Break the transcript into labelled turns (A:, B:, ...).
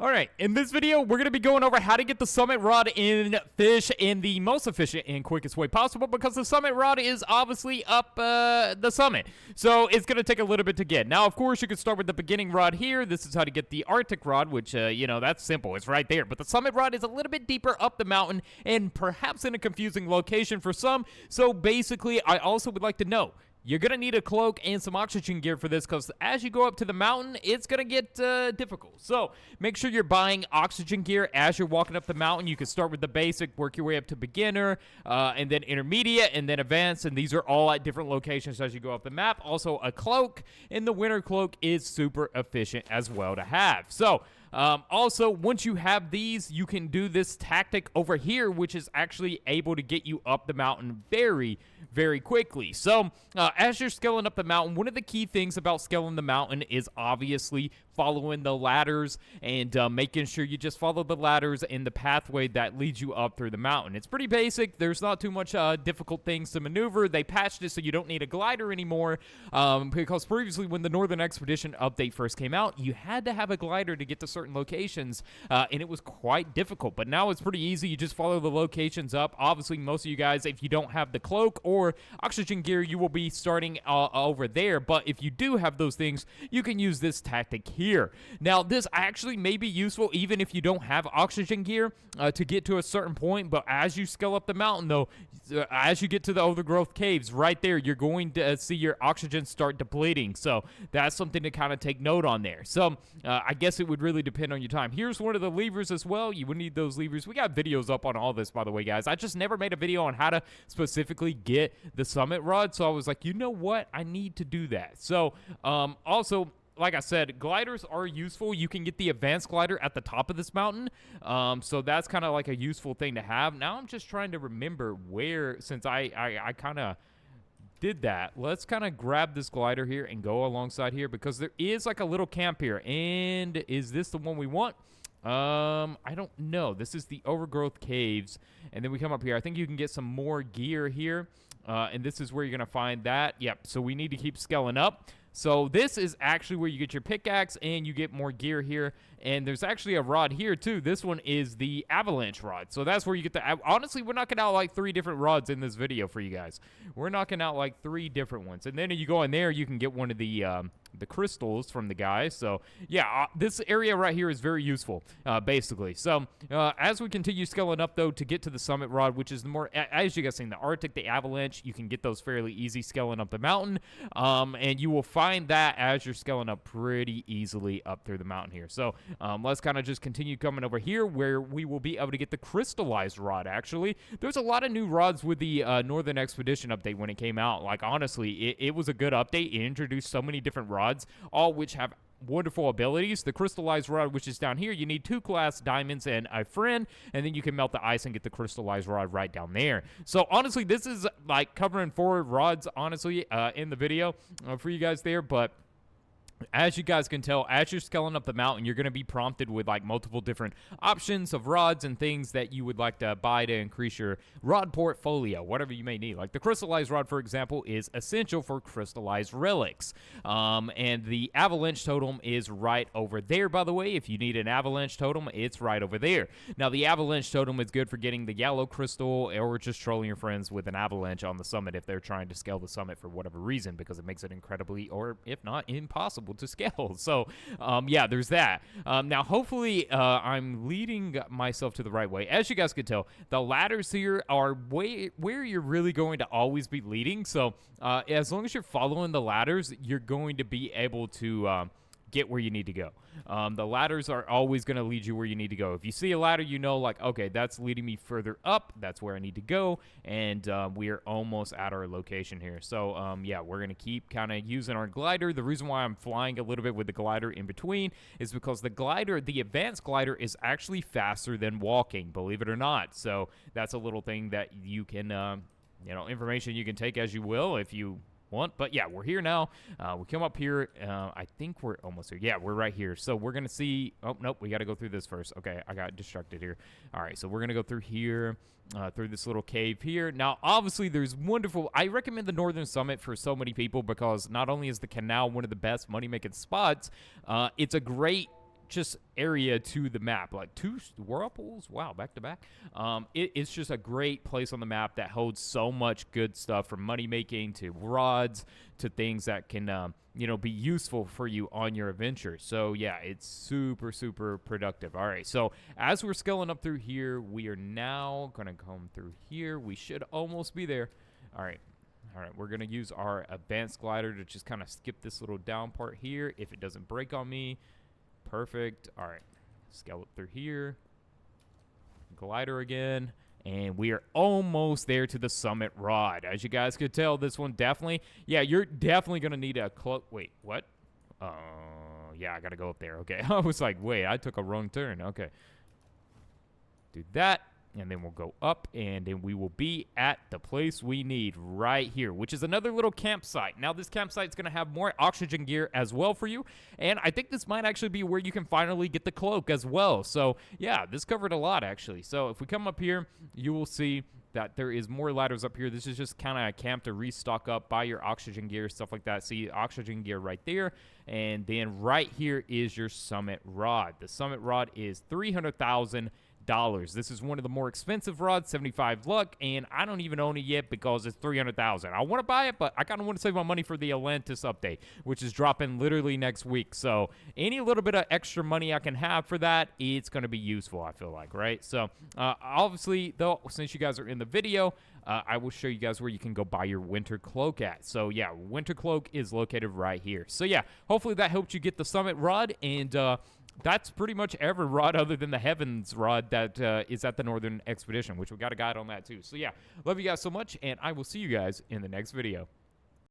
A: Alright, in this video, we're going to be going over how to get the summit rod in Fish in the most efficient and quickest way possible, because the summit rod is obviously up the summit. So it's going to take a little bit to get. Now, of course, you can start with the beginning rod here. This is how to get the Arctic rod, which, that's simple. It's right there. But the summit rod is a little bit deeper up the mountain and perhaps in a confusing location for some. So basically, I also would like to know, you're going to need a cloak and some oxygen gear for this, because as you go up to the mountain, it's going to get difficult. So make sure you're buying oxygen gear as you're walking up the mountain. You can start with the basic, work your way up to beginner, and then intermediate, and then advanced. And these are all at different locations as you go up the map. Also, a cloak, and the winter cloak is super efficient as well to have. So also, once you have these, you can do this tactic over here, which is actually able to get you up the mountain very, very quickly. So as you're scaling up the mountain, one of the key things about scaling the mountain is obviously following the ladders and making sure you just follow the ladders in the pathway that leads you up through the mountain. It's pretty basic. There's not too much difficult things to maneuver. They patched it so you don't need a glider anymore, because previously when the Northern Expedition update first came out, you had to have a glider to get to certain locations, and it was quite difficult. But now it's pretty easy. You just follow the locations up. Obviously, most of you guys, if you don't have the cloak or oxygen gear, you will be starting over there. But if you do have those things, you can use this tactic here. Now, this actually may be useful even if you don't have oxygen gear to get to a certain point. But as you scale up the mountain, though, as you get to the overgrowth caves, right there, you're going to see your oxygen start depleting. So that's something to kind of take note on there. So I guess it would really depend on your time. Here's one of the levers as well. You would need those levers. We got videos up on all this, by the way, guys. I just never made a video on how to specifically get the summit rod. So I was like, you know what? I need to do that. So also, like I said, gliders are useful. You can get the advanced glider at the top of this mountain. So that's kind of like a useful thing to have. Now I'm just trying to remember where, since I kind of did that. Let's kind of grab this glider here and go alongside here, because there is like a little camp here. And is this the one we want? I don't know. This is the overgrowth caves. And then we come up here. I think you can get some more gear here. And this is where you're going to find that. Yep. So we need to keep scaling up. So this is actually where you get your pickaxe and you get more gear here. And there's actually a rod here too. This one is the avalanche rod. So that's where you get the... Honestly, we're knocking out like 3 different rods in this video for you guys. We're knocking out like 3 different ones. And then you go in there, you can get one of the crystals from the guy. So yeah, this area right here is very useful, basically. So as we continue scaling up, though, to get to the summit rod, which is the more, as you guys seen, the Arctic, the avalanche, you can get those fairly easy scaling up the mountain. And you will find that as you're scaling up pretty easily up through the mountain here. So let's kind of just continue coming over here, where we will be able to get the crystallized rod. Actually, there's a lot of new rods with the Northern Expedition update when it came out. Like, honestly, it was a good update. It introduced so many different rods, all which have wonderful abilities. The crystallized rod, which is down here, you need 2 glass diamonds and a friend, and then you can melt the ice and get the crystallized rod right down there. So honestly, this is like covering 4 rods, honestly, in the video for you guys there. But as you guys can tell, as you're scaling up the mountain, you're going to be prompted with like multiple different options of rods and things that you would like to buy to increase your rod portfolio, whatever you may need. Like the crystallized rod, for example, is essential for crystallized relics. And the avalanche totem is right over there, by the way. If you need an avalanche totem, it's right over there. Now, the avalanche totem is good for getting the yellow crystal, or just trolling your friends with an avalanche on the summit if they're trying to scale the summit for whatever reason, because it makes it incredibly, or if not impossible, to scale. So yeah, there's that. Now hopefully I'm leading myself to the right way. As you guys can tell, the ladders here are where you're really going to always be leading. So as long as you're following the ladders, you're going to be able to get where you need to go. The ladders are always going to lead you where you need to go. If you see a ladder, you know, like, okay, that's leading me further up. That's where I need to go. And we are almost at our location here. So, yeah, we're going to keep kind of using our glider. The reason why I'm flying a little bit with the glider in between is because the glider, the advanced glider, is actually faster than walking, believe it or not. So that's a little thing that you can, information you can take as you will if you want. But yeah, we're here now. We come up here. I think we're almost here. Yeah, we're right here. So we're gonna see. Oh nope, we got to go through this first. Okay, I got distracted here. All right, so we're gonna go through here, through this little cave here. Now, obviously, there's wonderful. I recommend the Northern Summit for so many people, because not only is the canal one of the best money-making spots, it's a great just area to the map, like 2 whirlpools. Wow, back to back. It's just a great place on the map that holds so much good stuff, from money making to rods to things that can be useful for you on your adventure. So yeah, it's super, super productive. All right, so as we're scaling up through here, we are now gonna come through here. We should almost be there. All right, we're gonna use our advanced glider to just kind of skip this little down part here if it doesn't break on me. Perfect. All right, scale up through here, glider again, and we are almost there to the summit rod. As you guys could tell, this one definitely, yeah, you're definitely gonna need a cloak. Wait, what? Yeah, I gotta go up there. Okay, I was like, wait, I took a wrong turn. Okay, do that. And then we'll go up, and then we will be at the place we need right here, which is another little campsite. Now, this campsite is going to have more oxygen gear as well for you, and I think this might actually be where you can finally get the cloak as well. So, yeah, this covered a lot, actually. So, if we come up here, you will see that there is more ladders up here. This is just kind of a camp to restock up, buy your oxygen gear, stuff like that. See, oxygen gear right there. And then right here is your summit rod. The summit rod is $300,000. This is one of the more expensive rods, 75 luck, and I don't even own it yet because it's 300,000. I want to buy it, but I kind of want to save my money for the Atlantis update, which is dropping literally next week. So any little bit of extra money I can have for that, it's going to be useful, I feel like, right? So obviously, though, since you guys are in the video, I will show you guys where you can go buy your winter cloak at. So yeah, winter cloak is located right here. So yeah, hopefully that helped you get the summit rod, and that's pretty much every rod other than the Heavens rod that is at the Northern Expedition, which we got a guide on that too. So yeah, love you guys so much, and I will see you guys in the next video.